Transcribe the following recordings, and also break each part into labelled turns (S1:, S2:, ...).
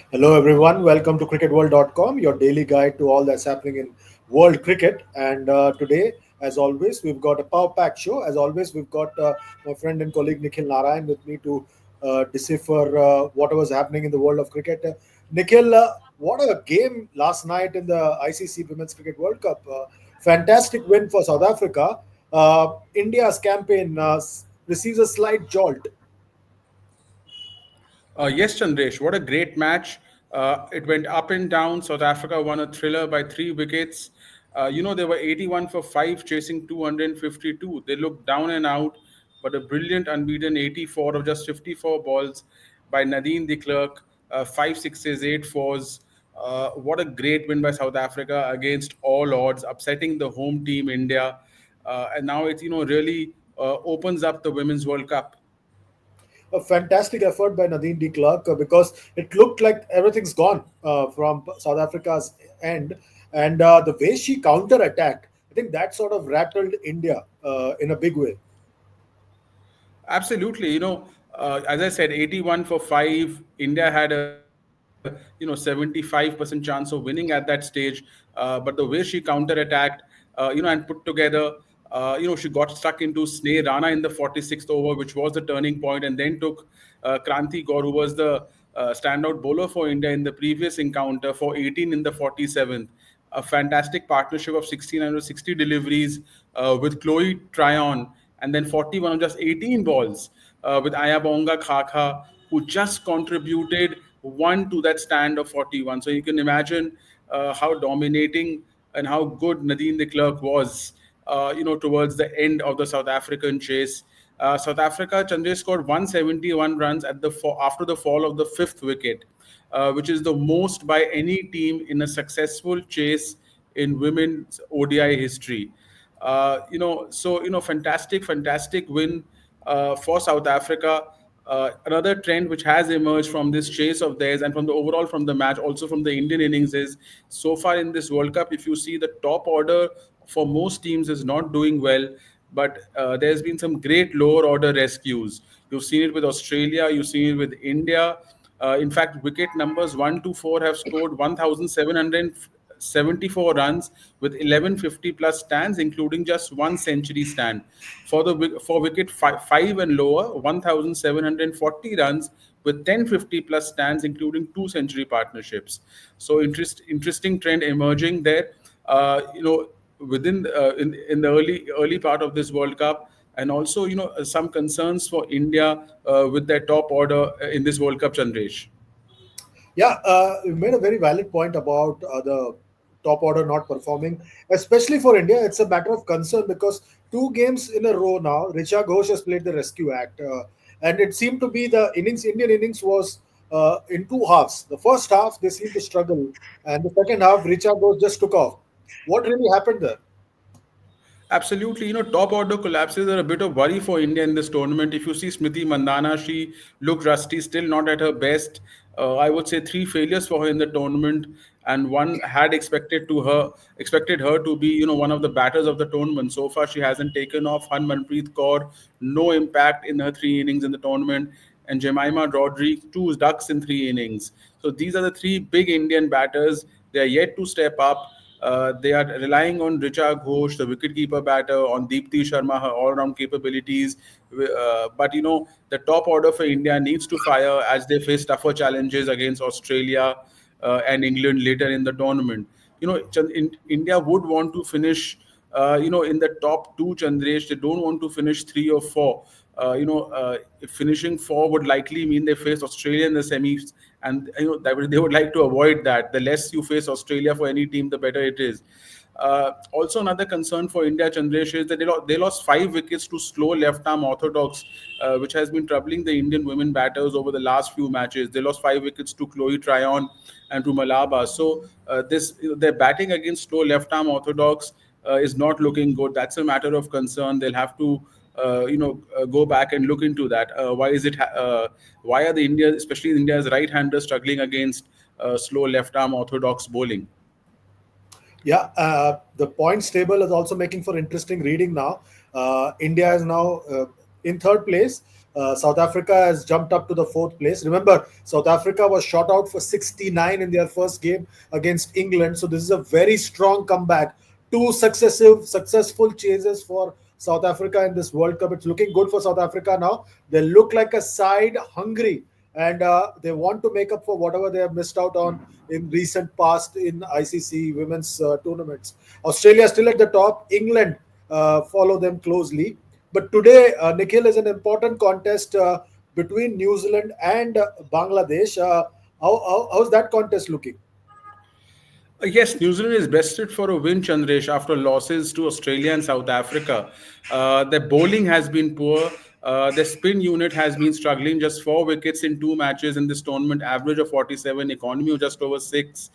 S1: Hello, everyone. Welcome to cricketworld.com, your daily guide to all that's happening in world cricket. And today, as always, we've got a power pack show. As always, we've got my friend and colleague Nikhil Narayan with me to decipher what was happening in the world of cricket. Nikhil, what a game last night in the ICC Women's Cricket World Cup. Fantastic win for South Africa. India's campaign receives a slight jolt.
S2: Yes, Chandresh, what a great match. It went up and down. South Africa won a thriller by 3 wickets. They were 81 for 5, chasing 252. They looked down and out, but a brilliant, unbeaten 84 of just 54 balls by Nadine de Klerk, 5 sixes, 8 fours. What a great win by South Africa against all odds, upsetting the home team, India. And now it, really opens up the Women's World Cup.
S1: A fantastic effort by Nadine de Klerk because it looked like everything's gone from South Africa's end. And the way she counter attacked, I think that sort of rattled India in a big way.
S2: Absolutely. As I said, 81 for 5. India had a 75% chance of winning at that stage. But the way she counter-attacked, and put together, she got stuck into Sneh Rana in the 46th over, which was the turning point, and then took Kranti Gaur, who was the standout bowler for India in the previous encounter, for 18 in the 47th. A fantastic partnership of 1660 deliveries with Chloe Tryon, and then 41 of just 18 balls with Ayabonga Khakha, who just contributed one to that stand of 41. So you can imagine how dominating and how good Nadine de Klerk was, towards the end of the South African chase. South Africa, Chandra scored 171 runs after the fall of the fifth wicket, which is the most by any team in a successful chase in women's ODI history. Fantastic win for South Africa. Another trend which has emerged from this chase of theirs and from the overall from the match, also from the Indian innings, is so far in this World Cup, if you see the top order for most teams is not doing well, but there's been some great lower order rescues. You've seen it with Australia, you've seen it with India. In fact, wicket numbers 1 to 4 have scored 1,774 runs with 1150 plus stands, including just one century stand. For wicket 5 and lower, 1,740 runs with 1050 plus stands, including two century partnerships. So interesting trend emerging there. Within in the early part of this World Cup, and also some concerns for India with their top order in this World Cup, Chandresh.
S1: Yeah, you made a very valid point about the top order not performing, especially for India. It's a matter of concern because two games in a row now, Richa Ghosh has played the rescue act, and it seemed to be the Indian innings was in two halves. The first half they seemed to struggle, and the second half Richa Ghosh just took off. What really happened there?
S2: Absolutely. Top order collapses are a bit of worry for India in this tournament. If you see Smriti Mandana, she looked rusty, still not at her best. I would say three failures for her in the tournament, and one had expected her to be, one of the batters of the tournament. So far, she hasn't taken off. Harmanpreet Kaur, no impact in her 3 innings in the tournament, and Jemima Rodriguez, two ducks in 3 innings. So these are the three big Indian batters. They are yet to step up. They are relying on Richa Ghosh, the wicketkeeper batter, on Deepti Sharma, her all-round capabilities. But the top order for India needs to fire as they face tougher challenges against Australia and England later in the tournament. India would want to finish, in the top two, Chandresh. They don't want to finish 3 or 4. Finishing 4 would likely mean they face Australia in the semis, and they would like to avoid that. The less you face Australia for any team, the better it is. Also, another concern for India, Chandresh, is that they lost 5 wickets to slow left-arm orthodox, which has been troubling the Indian women batters over the last few matches. They lost 5 wickets to Chloe Tryon and to Malaba. So their batting against slow left-arm orthodox is not looking good. That's a matter of concern. They'll have to go back and look into that. Why are the India, especially India's right-handers, struggling against slow left-arm orthodox bowling?
S1: Yeah, the points table is also making for interesting reading now. India is now in third place South Africa has jumped up to the fourth place. Remember, South Africa was shot out for 69 in their first game against England. So this is a very strong comeback. Two successive successful chases for South Africa in this World Cup. It's looking good for South Africa now. They look like a side hungry, and they want to make up for whatever they have missed out on in recent past in ICC women's tournaments. Australia still at the top. England follow them closely. But today, Nikhil, is an important contest between New Zealand and Bangladesh. How's that contest looking?
S2: Yes, New Zealand is bested for a win, Chandresh, after losses to Australia and South Africa. Their bowling has been poor. Their spin unit has been struggling. Just 4 wickets in 2 matches in this tournament, average of 47, economy of just over 6.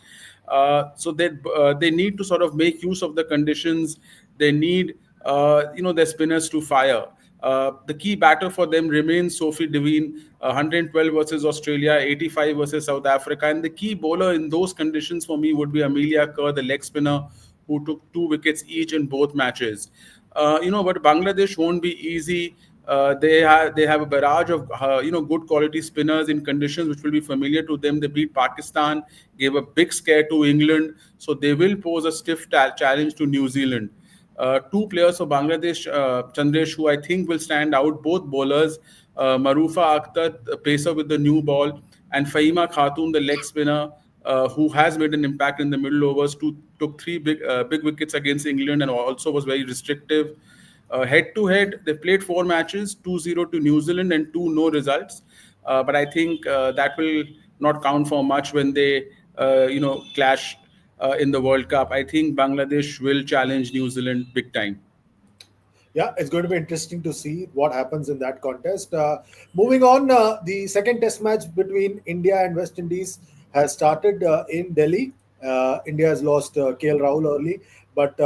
S2: So they need to sort of make use of the conditions. They need their spinners to fire. The key batter for them remains Sophie Devine, 112 versus Australia, 85 versus South Africa. And the key bowler in those conditions for me would be Amelia Kerr, the leg spinner, who took 2 wickets each in both matches. But Bangladesh won't be easy. They have a barrage of good quality spinners in conditions which will be familiar to them. They beat Pakistan, gave a big scare to England, so they will pose a stiff challenge to New Zealand. Two players for Bangladesh, Chandresh, who I think will stand out, both bowlers, Marufa Akhtar, the pacer with the new ball, and Fahima Khatun, the leg spinner, who has made an impact in the middle overs, took three big wickets against England and also was very restrictive. Head to head, they played 4 matches, 2-0 to New Zealand and two no results. But I think that will not count for much when they, clash in the World Cup. I think Bangladesh will challenge New Zealand big time.
S1: Yeah, it's going to be interesting to see what happens in that contest. Moving on, the second test match between India and West Indies has started in Delhi. India has lost KL Rahul early, but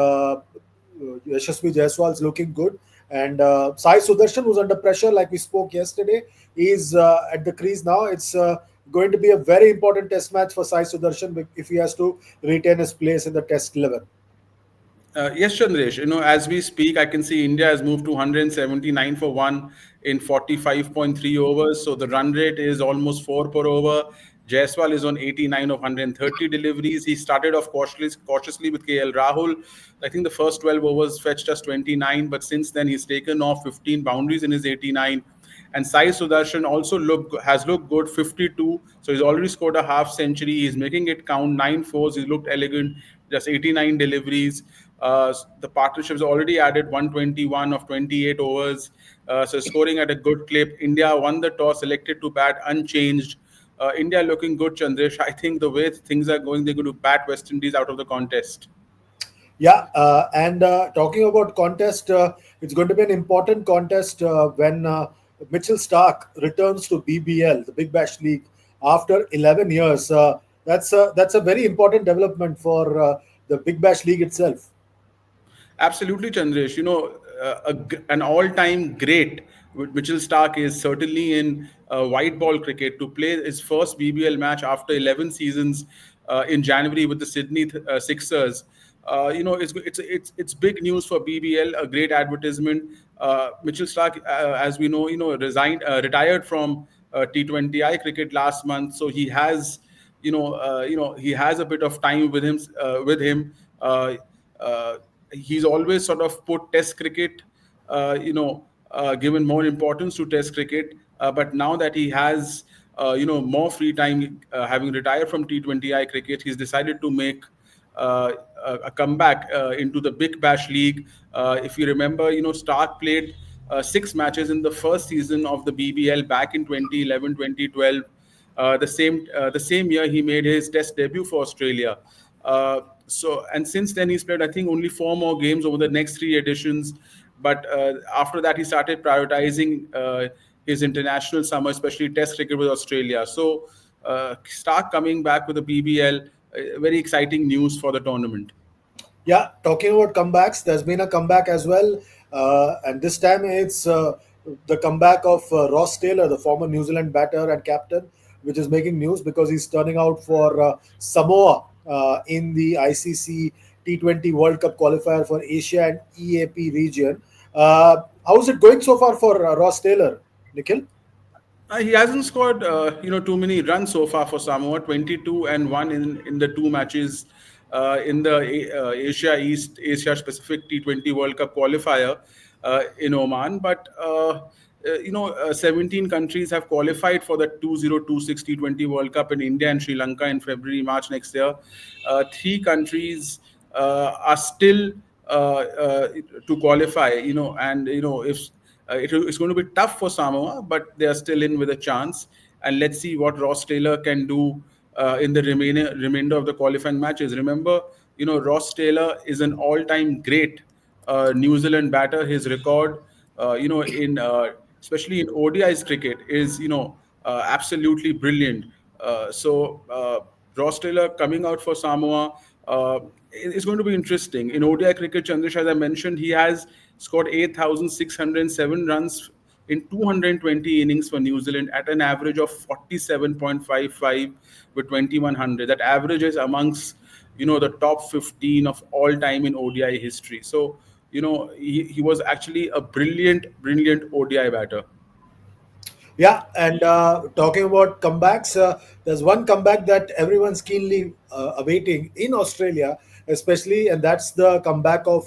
S1: Yashasvi Jaiswal is looking good. And Sai Sudarshan, who's under pressure, like we spoke yesterday, is at the crease now. It's going to be a very important test match for Sai Sudarshan if he has to retain his place in the test 11.
S2: Yes, Chandresh. As we speak, I can see India has moved to 179 for 1 in 45.3 overs. So the run rate is almost 4 per over. Jaiswal is on 89 of 130 deliveries. He started off cautiously with KL Rahul. I think the first 12 overs fetched us 29, but since then he's taken off 15 boundaries in his 89. And Sai Sudarshan also has looked good, 52. So he's already scored a half century. He's making it count, 9 fours. He looked elegant, just 89 deliveries. The partnership's already added 121 of 28 overs. So scoring at a good clip. India won the toss, selected to bat unchanged. India looking good, Chandresh. I think the way things are going, they're going to bat West Indies out of the contest.
S1: Yeah, and talking about contest, it's going to be an important contest when Mitchell Stark returns to BBL, the Big Bash League, after 11 years. That's a very important development for the Big Bash League itself.
S2: Absolutely, Chandresh. An all-time great, Mitchell Stark, is certainly in white ball cricket to play his first BBL match after 11 seasons in January with the Sydney Sixers. It's big news for BBL. A great advertisement. Mitchell Stark, as we know, retired from T20I cricket last month, so he has, he has a bit of time with him. Uh, uh, he's always sort of put Test cricket, given more importance to Test cricket. But now that he has, more free time, having retired from T20I cricket, he's decided to make uh, a comeback into the Big Bash League. If you remember, Stark played 6 matches in the first season of the BBL back in 2011, 2012. The same year he made his Test debut for Australia. And since then he's played, I think, only 4 more games over the next 3 editions. But after that he started prioritizing his international summer, especially Test cricket with Australia. So Stark coming back with the BBL, very exciting news for the tournament.
S1: Yeah, talking about comebacks, there's been a comeback as well, and this time it's the comeback of Ross Taylor, the former New Zealand batter and captain, which is making news because he's turning out for Samoa in the ICC T20 World Cup qualifier for Asia and EAP region. How's it going so far for Ross Taylor? Nikhil?
S2: He hasn't scored, too many runs so far for Samoa. 22-1 in the two matches in the Asia East, Asia Pacific T20 World Cup qualifier in Oman. But 17 countries have qualified for the 2026 T20 World Cup in India and Sri Lanka in February, March next year. Three countries are still to qualify. And if it's going to be tough for Samoa, but they are still in with a chance. And let's see what Ross Taylor can do in the remainder of the qualifying matches. Remember, Ross Taylor is an all-time great New Zealand batter. His record, in especially in ODI's cricket, is absolutely brilliant. So Ross Taylor coming out for Samoa. It's going to be interesting. In ODI cricket, Chandrish, as I mentioned, he has scored 8,607 runs in 220 innings for New Zealand at an average of 47.55 with 2,100. That average is amongst the top 15 of all time in ODI history. So he was actually a brilliant ODI batter.
S1: Yeah, and talking about comebacks, there's one comeback that everyone's keenly awaiting in Australia, especially, and that's the comeback of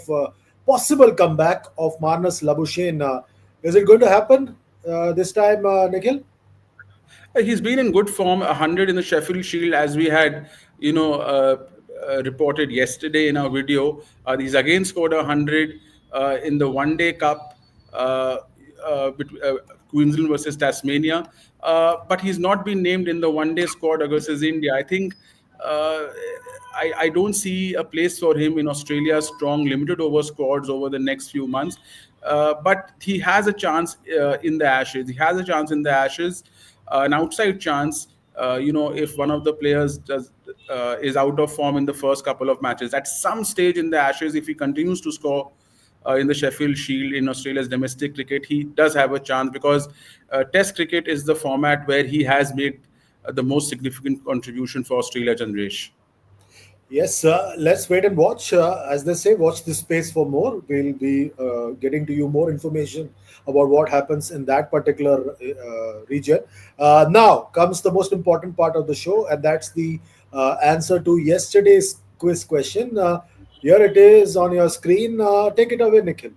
S1: possible comeback of Marnus Labuschagne. Is it going to happen this time, Nikhil?
S2: He's been in good form, 100 in the Sheffield Shield, as we had, reported yesterday in our video. He's again scored 100 in the One Day Cup, uh, uh, Queensland versus Tasmania. But he's not been named in the One Day squad versus India. I think uh, I don't see a place for him in Australia's strong limited over squads over the next few months. But he has a chance in the Ashes. He has a chance in the Ashes, an outside chance. If one of the players is out of form in the first couple of matches, at some stage in the Ashes, if he continues to score in the Sheffield Shield in Australia's domestic cricket, he does have a chance because Test cricket is the format where he has made the most significant contribution for Australia, Chandresh.
S1: Yes, let's wait and watch. As they say, watch this space for more. We'll be getting to you more information about what happens in that particular region. Now comes the most important part of the show, and that's the answer to yesterday's quiz question. Here it is on your screen. Take it away, Nikhil.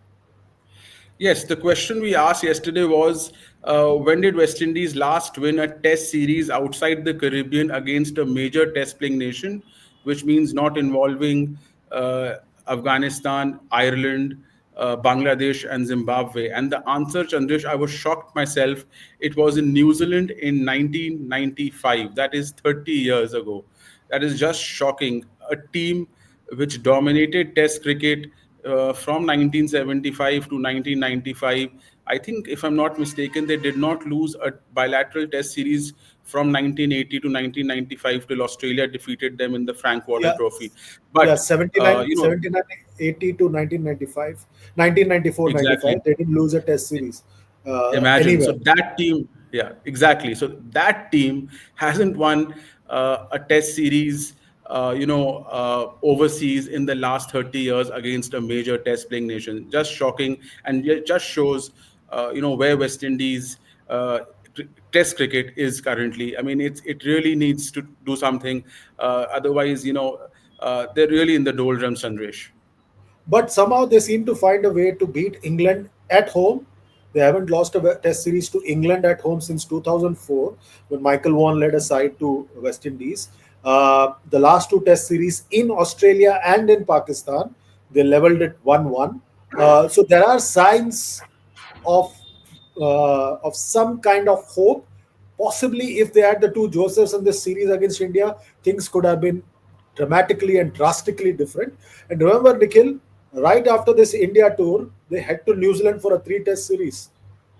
S2: Yes, the question we asked yesterday was when did West Indies last win a test series outside the Caribbean against a major test playing nation, which means not involving uh, Afghanistan, Ireland, Bangladesh, and Zimbabwe? And the answer, Chandrish, I was shocked myself. It was in New Zealand in 1995. That is 30 years ago. That is just shocking. A team which dominated Test cricket from 1975 to 1995. I think, if I'm not mistaken, they did not lose a bilateral Test series from 1980 to 1995 till Australia defeated them in the Frank Warren
S1: Yeah,
S2: Trophy.
S1: yeah,
S2: But
S1: 79, 79, 80 to 1995, 1994, 95.
S2: exactly.
S1: They didn't lose a test series
S2: Imagine. So
S1: anywhere.
S2: that team, yeah, exactly. So that team hasn't won a test series, overseas in the last 30 years against a major test playing nation. Just shocking. And it just shows, where West Indies test cricket is currently. I mean, it really needs to do something. Otherwise, they're really in the doldrums, Chandresh.
S1: But somehow they seem to find a way to beat England at home. They haven't lost a test series to England at home since 2004 when Michael Vaughan led a side to West Indies. The last two test series in Australia and in Pakistan, they leveled it 1-1. So there are signs of some kind of hope. Possibly, if they had the two Josephs in this series against India, things could have been dramatically and drastically different. And remember, Nikhil, right after this India tour, they head to New Zealand for a three-test series.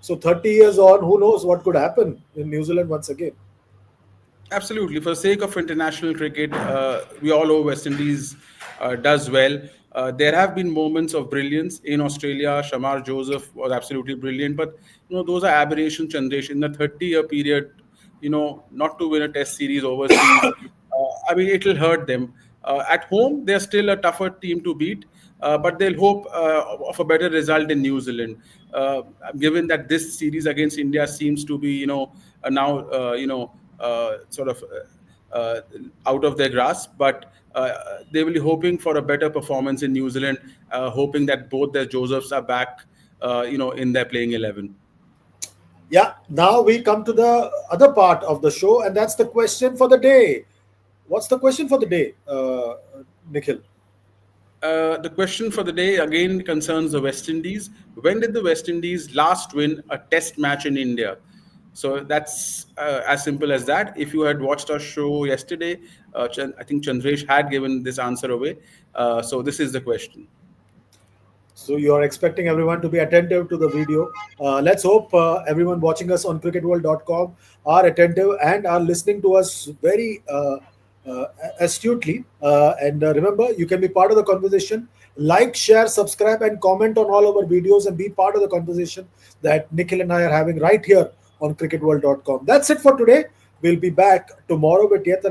S1: So 30 years on, who knows what could happen in New Zealand once again.
S2: Absolutely. For the sake of international cricket, we all know West Indies does well. There have been moments of brilliance in Australia. Shamar Joseph was absolutely brilliant, but those are aberrations, Chandesh. In the 30-year period, not to win a Test series overseas, I mean, it'll hurt them. At home, they're still a tougher team to beat, but they'll hope of a better result in New Zealand. Uh, Given that this series against India seems to be, now, sort of out of their grasp, but they will be hoping for a better performance in New Zealand, hoping that both their Josephs are back, in their playing 11.
S1: Yeah, now we come to the other part of the show, and that's the question for the day. What's the question for the day, Nikhil?
S2: The question for the day again concerns the West Indies. When did the West Indies last win a test match in India? So that's as simple as that. If you had watched our show yesterday, I think Chandresh had given this answer away. So this is the question.
S1: So you are expecting everyone to be attentive to the video. Let's hope everyone watching us on cricketworld.com are attentive and are listening to us very uh, astutely. And remember, you can be part of the conversation. Like, share, subscribe, and comment on all our videos and be part of the conversation that Nikhil and I are having right here on cricketworld.com. That's it for today. We'll be back tomorrow with yet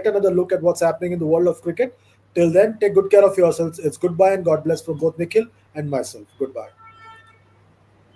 S1: another look at what's happening in the world of cricket. Till then, take good care of yourselves. It's goodbye and God bless from both Nikhil and myself. Goodbye.